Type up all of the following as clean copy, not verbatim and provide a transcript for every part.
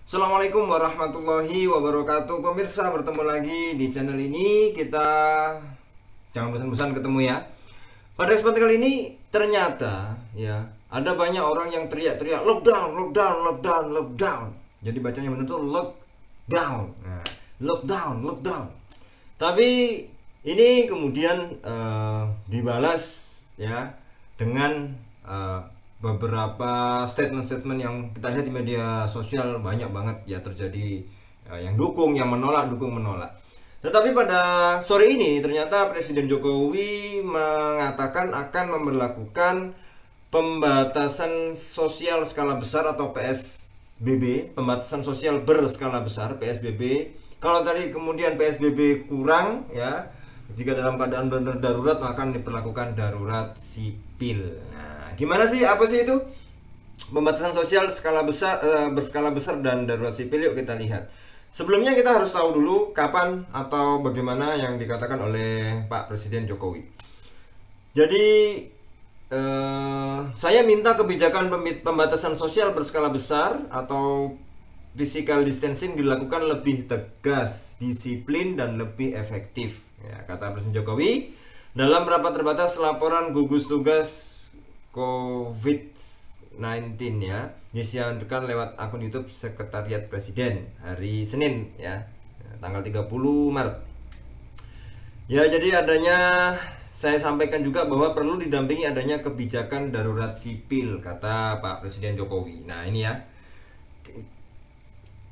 Assalamualaikum warahmatullahi wabarakatuh. Pemirsa, bertemu lagi di channel ini. Kita jangan bosan-bosan ketemu ya. Pada kesempatan kali ini ternyata ya ada banyak orang yang teriak-teriak lockdown, lockdown, lockdown, lockdown. Jadi bacanya benar tuh lockdown. Nah, lockdown, lockdown. Tapi ini kemudian dibalas ya dengan beberapa statement-statement yang kita lihat di media sosial. Banyak banget ya terjadi yang dukung, yang menolak, dukung, menolak. Tetapi pada sore ini ternyata Presiden Jokowi mengatakan akan memberlakukan pembatasan sosial skala besar atau PSBB, pembatasan sosial berskala besar PSBB. Kalau tadi kemudian PSBB kurang ya, jika dalam keadaan benar darurat akan diperlakukan darurat sipil. Nah, gimana sih, apa sih itu pembatasan sosial skala besar, berskala besar dan darurat sipil? Yuk kita lihat. Sebelumnya kita harus tahu dulu kapan atau bagaimana yang dikatakan oleh Pak Presiden Jokowi. Jadi saya minta kebijakan pembatasan sosial berskala besar atau physical distancing dilakukan lebih tegas, disiplin, dan lebih efektif ya, kata Presiden Jokowi dalam rapat terbatas laporan gugus tugas COVID-19 ya, disiarkan lewat akun YouTube Sekretariat Presiden hari Senin ya, tanggal 30 Maret. Ya, jadi saya sampaikan juga bahwa perlu didampingi adanya kebijakan darurat sipil, kata Pak Presiden Jokowi. Nah, ini ya.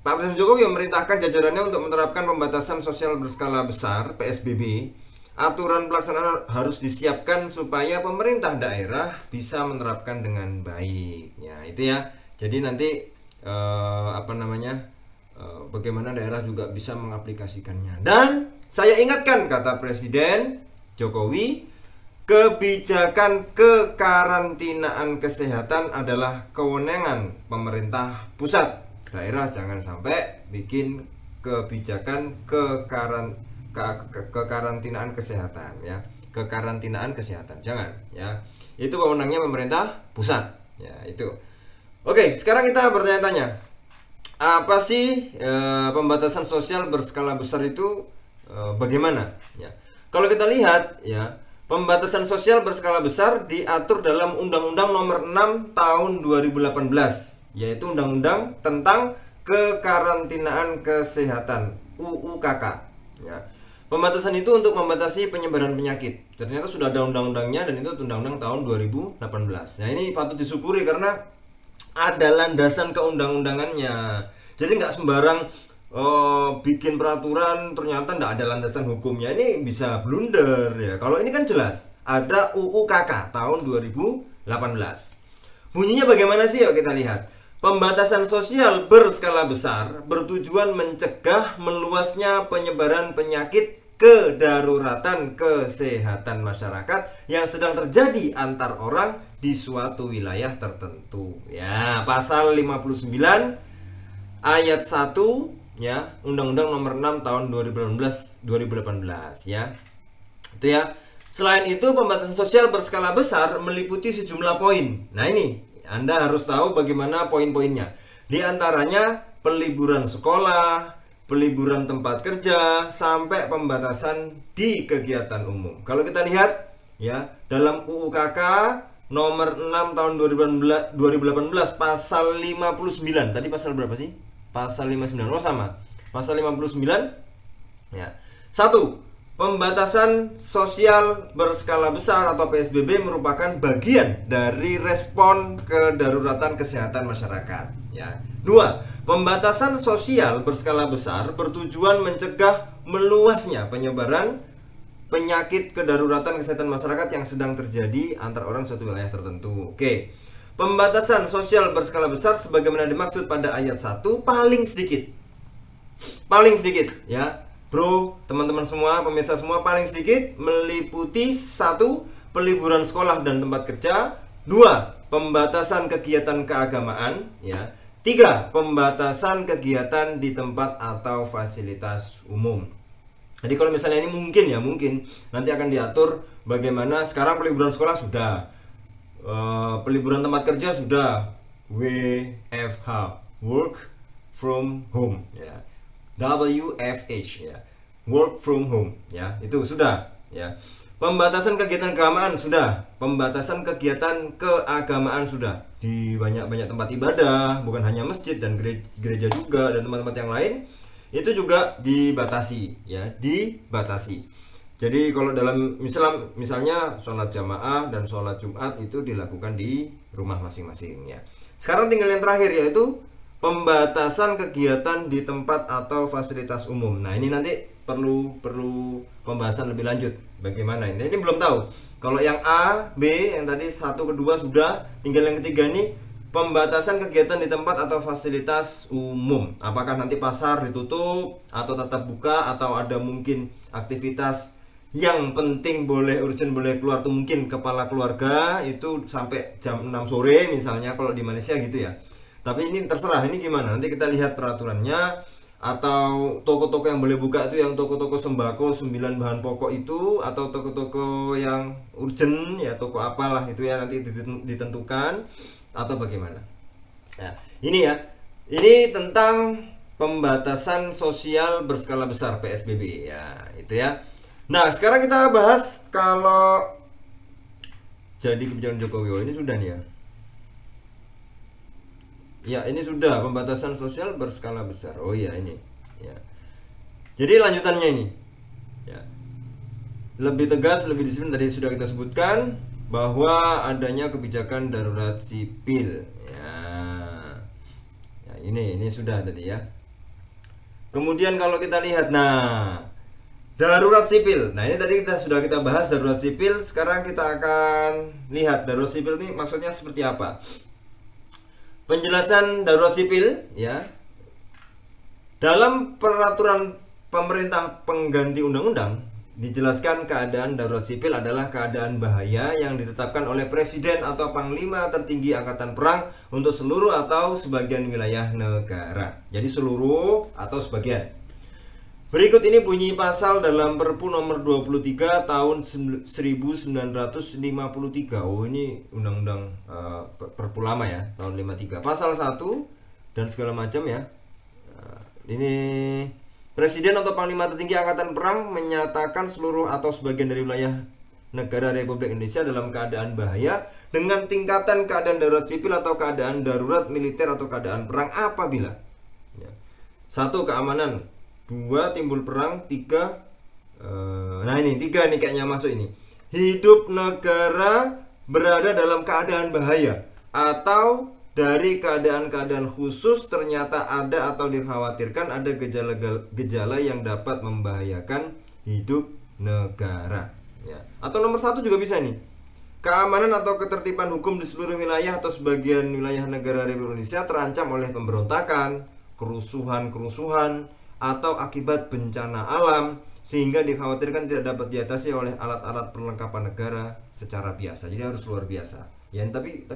Pak Presiden Jokowi memerintahkan jajarannya untuk menerapkan pembatasan sosial berskala besar (PSBB). Aturan pelaksanaan harus disiapkan supaya pemerintah daerah bisa menerapkan dengan baik. Ya, itu ya. Jadi nanti bagaimana daerah juga bisa mengaplikasikannya. Dan saya ingatkan, kata Presiden Jokowi, kebijakan kekarantinaan kesehatan adalah kewenangan pemerintah pusat. Daerah jangan sampai bikin kebijakan kekarantinaan kesehatan ya, kekarantinaan kesehatan jangan ya, itu wewenangnya pemerintah pusat ya, itu. Oke, sekarang kita bertanya-tanya, apa sih pembatasan sosial berskala besar itu, bagaimana ya? Kalau kita lihat ya, pembatasan sosial berskala besar diatur dalam Undang-Undang Nomor 6 Tahun 2018, yaitu Undang-Undang tentang Kekarantinaan Kesehatan (UUKK) ya. Pembatasan itu untuk membatasi penyebaran penyakit. Ternyata sudah ada undang-undangnya, dan itu undang-undang tahun 2018. Nah, ini patut disyukuri karena ada landasan keundang-undangannya. Jadi nggak sembarang bikin peraturan ternyata nggak ada landasan hukumnya. Ini bisa blunder ya. Kalau ini kan jelas ada UUKK tahun 2018. Bunyinya bagaimana sih? Yuk kita lihat. Pembatasan sosial berskala besar bertujuan mencegah meluasnya penyebaran penyakit kedaruratan kesehatan masyarakat yang sedang terjadi antar orang di suatu wilayah tertentu. Ya, pasal 59 ayat 1 ya, Undang-Undang Nomor 6 Tahun 2018 ya. Itu ya. Selain itu, pembatasan sosial berskala besar meliputi sejumlah poin. Nah, ini Anda harus tahu bagaimana poin-poinnya. Di antaranya peliburan sekolah, peliburan tempat kerja, sampai pembatasan di kegiatan umum. Kalau kita lihat ya, dalam UUKK nomor 6 tahun 2018 pasal 59. Tadi pasal berapa sih? Pasal 59. Oh, sama. Pasal 59 ya. 1. Pembatasan sosial berskala besar atau PSBB merupakan bagian dari respon kedaruratan kesehatan masyarakat ya. 2. Pembatasan sosial berskala besar bertujuan mencegah meluasnya penyebaran penyakit kedaruratan kesehatan masyarakat yang sedang terjadi antar orang suatu wilayah tertentu. Oke. Pembatasan sosial berskala besar sebagaimana dimaksud pada ayat 1 paling sedikit ya. Bro, teman-teman semua, pemirsa semua, paling sedikit meliputi 1. Peliburan sekolah dan tempat kerja. 2. Pembatasan kegiatan keagamaan ya. 3. Pembatasan kegiatan di tempat atau fasilitas umum. Jadi kalau misalnya ini mungkin nanti akan diatur bagaimana. Sekarang peliburan sekolah sudah, peliburan tempat kerja sudah, WFH, work from home ya. WFH ya. Work from home ya. Itu sudah ya. Pembatasan kegiatan keagamaan sudah, pembatasan kegiatan keagamaan sudah di banyak tempat ibadah, bukan hanya masjid dan gereja juga dan tempat-tempat yang lain itu juga dibatasi ya, dibatasi. Jadi kalau dalam misalnya sholat jamaah dan sholat Jumat itu dilakukan di rumah masing-masing ya. Sekarang tinggal yang terakhir yaitu pembatasan kegiatan di tempat atau fasilitas umum. Nah ini nanti perlu pembahasan lebih lanjut bagaimana ini. Ini belum tahu. Kalau yang A, B, yang tadi 1 kedua sudah, tinggal yang ketiga ini pembatasan kegiatan di tempat atau fasilitas umum. Apakah nanti pasar ditutup atau tetap buka atau ada mungkin aktivitas yang penting boleh urgent boleh keluar tuh mungkin kepala keluarga itu sampai jam 6 sore misalnya kalau di Malaysia gitu ya. Tapi ini terserah ini gimana. Nanti kita lihat peraturannya. Atau toko-toko yang boleh buka itu yang toko-toko sembako 9 bahan pokok itu, atau toko-toko yang urgent ya, toko apalah itu ya nanti ditentukan atau bagaimana. Nah, ini ya. Ini tentang pembatasan sosial berskala besar PSBB ya, itu ya. Nah, sekarang kita bahas kalau jadi kebijakan Jokowi. Oh, ini sudah nih ya. Ya, ini sudah pembatasan sosial berskala besar. Oh iya ini. Ya. Jadi lanjutannya ini. Ya. Lebih tegas, lebih disiplin tadi sudah kita sebutkan bahwa adanya kebijakan darurat sipil. Ya. Ya, ini sudah tadi ya. Kemudian kalau kita lihat darurat sipil. Nah, ini tadi sudah kita bahas darurat sipil. Sekarang kita akan lihat darurat sipil ini maksudnya seperti apa. Penjelasan darurat sipil ya. Dalam peraturan pemerintah pengganti undang-undang dijelaskan keadaan darurat sipil adalah keadaan bahaya yang ditetapkan oleh presiden atau panglima tertinggi angkatan perang untuk seluruh atau sebagian wilayah negara. Jadi seluruh atau sebagian. Berikut ini bunyi pasal dalam Perpu nomor 23 tahun 1953. Oh, ini undang-undang Perpu lama ya, tahun 53. Pasal 1 dan segala macam ya. Ini Presiden atau Panglima Tertinggi Angkatan Perang menyatakan seluruh atau sebagian dari wilayah negara Republik Indonesia dalam keadaan bahaya dengan tingkatan keadaan darurat sipil atau keadaan darurat militer atau keadaan perang apabila 1. Keamanan, 2. Timbul perang, 3. Nah ini 3 nih kayaknya masuk ini. Hidup negara berada dalam keadaan bahaya atau dari keadaan-keadaan khusus ternyata ada atau dikhawatirkan ada gejala yang dapat membahayakan hidup negara ya. Atau nomor 1 juga bisa nih. Keamanan atau ketertiban hukum di seluruh wilayah atau sebagian wilayah negara Republik Indonesia terancam oleh pemberontakan, kerusuhan atau akibat bencana alam sehingga dikhawatirkan tidak dapat diatasi oleh alat-alat perlengkapan negara secara biasa. Jadi harus luar biasa. Ya, tapi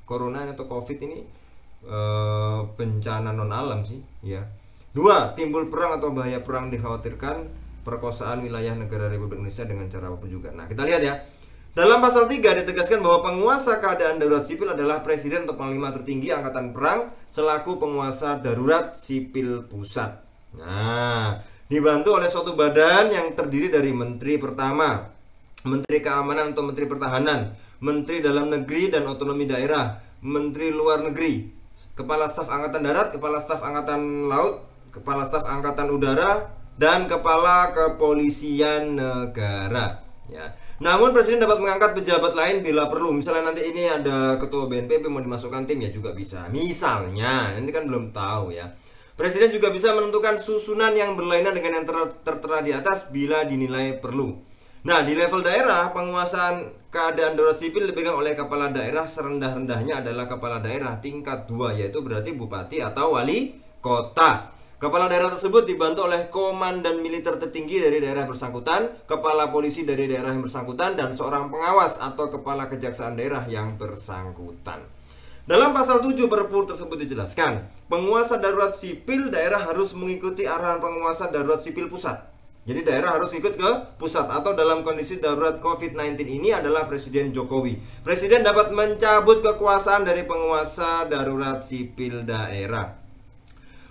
corona atau covid ini bencana non alam sih ya. 2. Timbul perang atau bahaya perang dikhawatirkan perkosaan wilayah negara Republik Indonesia dengan cara apapun juga. Nah kita lihat ya. Dalam pasal 3 ditegaskan bahwa penguasa keadaan darurat sipil adalah Presiden atau Panglima Tertinggi Angkatan Perang selaku penguasa darurat sipil pusat. Nah, dibantu oleh suatu badan yang terdiri dari Menteri Pertama, Menteri Keamanan atau Menteri Pertahanan, Menteri Dalam Negeri dan Otonomi Daerah, Menteri Luar Negeri, Kepala Staf Angkatan Darat, Kepala Staf Angkatan Laut, Kepala Staf Angkatan Udara, dan Kepala Kepolisian Negara ya. Namun Presiden dapat mengangkat pejabat lain bila perlu. Misalnya nanti ini ada Ketua BNPB mau dimasukkan tim ya juga bisa. Misalnya, nanti kan belum tahu ya. Presiden juga bisa menentukan susunan yang berlainan dengan yang tertera di atas bila dinilai perlu. Nah, di level daerah, penguasaan keadaan darurat sipil dipegang oleh kepala daerah, serendah-rendahnya adalah kepala daerah tingkat 2, yaitu berarti bupati atau wali kota. Kepala daerah tersebut dibantu oleh komandan militer tertinggi dari daerah bersangkutan, kepala polisi dari daerah yang bersangkutan, dan seorang pengawas atau kepala kejaksaan daerah yang bersangkutan. Dalam pasal 7 Perpu tersebut dijelaskan, penguasa darurat sipil daerah harus mengikuti arahan penguasa darurat sipil pusat. Jadi daerah harus ikut ke pusat. Atau dalam kondisi darurat COVID-19 ini adalah Presiden Jokowi. Presiden dapat mencabut kekuasaan dari penguasa darurat sipil daerah.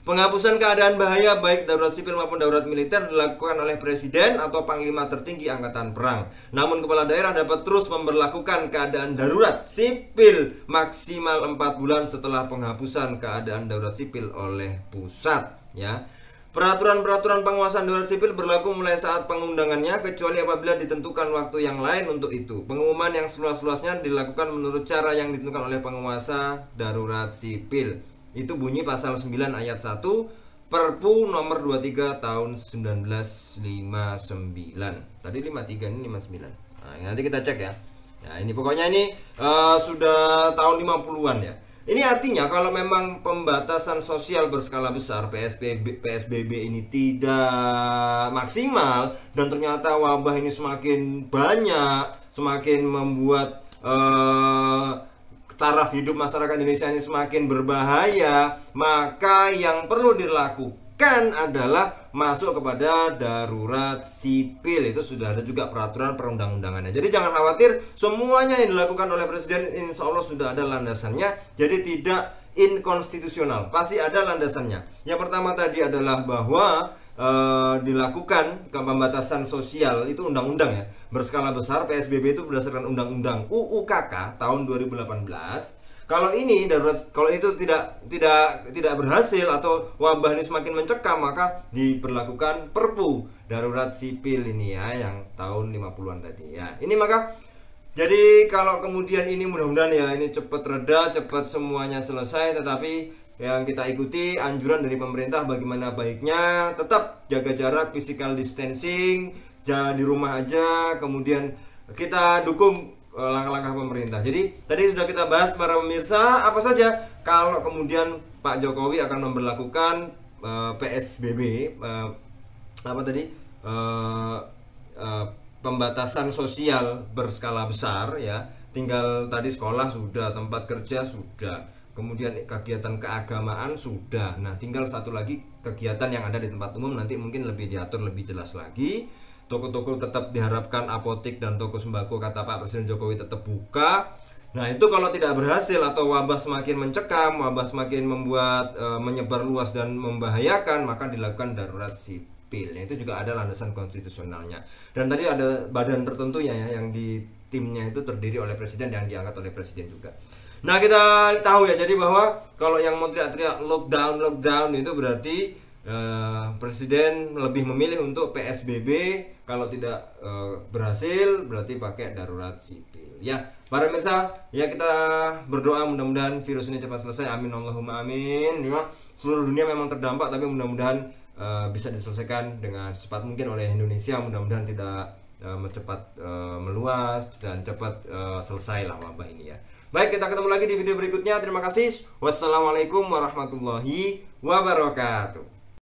Penghapusan keadaan bahaya baik darurat sipil maupun darurat militer dilakukan oleh Presiden atau Panglima tertinggi Angkatan Perang. Namun kepala daerah dapat terus memberlakukan keadaan darurat sipil maksimal 4 bulan setelah penghapusan keadaan darurat sipil oleh pusat, ya. Peraturan-peraturan penguasaan darurat sipil berlaku mulai saat pengundangannya kecuali apabila ditentukan waktu yang lain untuk itu. Pengumuman yang seluas-luasnya dilakukan menurut cara yang ditentukan oleh penguasa darurat sipil. Itu bunyi pasal 9 ayat 1 Perpu nomor 23 tahun 1959. Tadi 53, ini 59. Nah, nanti kita cek ya. Ya, ini pokoknya ini sudah tahun 50-an ya. Ini artinya kalau memang pembatasan sosial berskala besar PSBB ini tidak maksimal dan ternyata wabah ini semakin banyak, semakin membuat taraf hidup masyarakat Indonesia ini semakin berbahaya, maka yang perlu dilakukan adalah masuk kepada darurat sipil. Itu sudah ada juga peraturan perundang-undangannya. Jadi jangan khawatir, semuanya yang dilakukan oleh Presiden insya Allah sudah ada landasannya. Jadi tidak inkonstitusional, pasti ada landasannya. Yang pertama tadi adalah bahwa dilakukan pembatasan sosial itu undang-undang ya berskala besar. PSBB itu berdasarkan undang-undang UU KK tahun 2018. Kalau ini darurat, kalau itu tidak berhasil atau wabah ini semakin mencekam, maka diberlakukan Perpu darurat sipil ini ya yang tahun 50-an tadi ya. Ini maka jadi kalau kemudian ini mudah-mudahan ya ini cepat reda, cepat semuanya selesai, tetapi yang kita ikuti anjuran dari pemerintah bagaimana baiknya tetap jaga jarak, physical distancing, jangan di rumah aja, kemudian kita dukung langkah-langkah pemerintah. Jadi tadi sudah kita bahas para pemirsa apa saja kalau kemudian Pak Jokowi akan memberlakukan PSBB apa tadi pembatasan sosial berskala besar ya. Tinggal tadi sekolah sudah, tempat kerja sudah, kemudian kegiatan keagamaan sudah. Nah, tinggal satu lagi kegiatan yang ada di tempat umum nanti mungkin lebih diatur lebih jelas lagi. Toko-toko tetap diharapkan, apotik dan toko sembako kata Pak Presiden Jokowi tetap buka. Nah, itu kalau tidak berhasil atau wabah semakin mencekam, wabah semakin membuat menyebar luas dan membahayakan, maka dilakukan darurat sipil. Nah, itu juga ada landasan konstitusionalnya. Dan tadi ada badan tertentunya ya yang di timnya itu terdiri oleh Presiden dan diangkat oleh Presiden juga. Nah, kita tahu ya, jadi bahwa kalau yang mau teriak-teriak lockdown itu berarti Presiden lebih memilih untuk PSBB. Kalau tidak berhasil berarti pakai darurat sipil. Ya, para pemirsa, ya kita berdoa mudah-mudahan virus ini cepat selesai. Amin Allahumma amin. Ya, seluruh dunia memang terdampak, tapi mudah-mudahan bisa diselesaikan dengan secepat mungkin oleh Indonesia. Mudah-mudahan tidak cepat meluas dan cepat selesai lah wabah ini ya. Baik, kita ketemu lagi di video berikutnya. Terima kasih. Wassalamualaikum warahmatullahi wabarakatuh.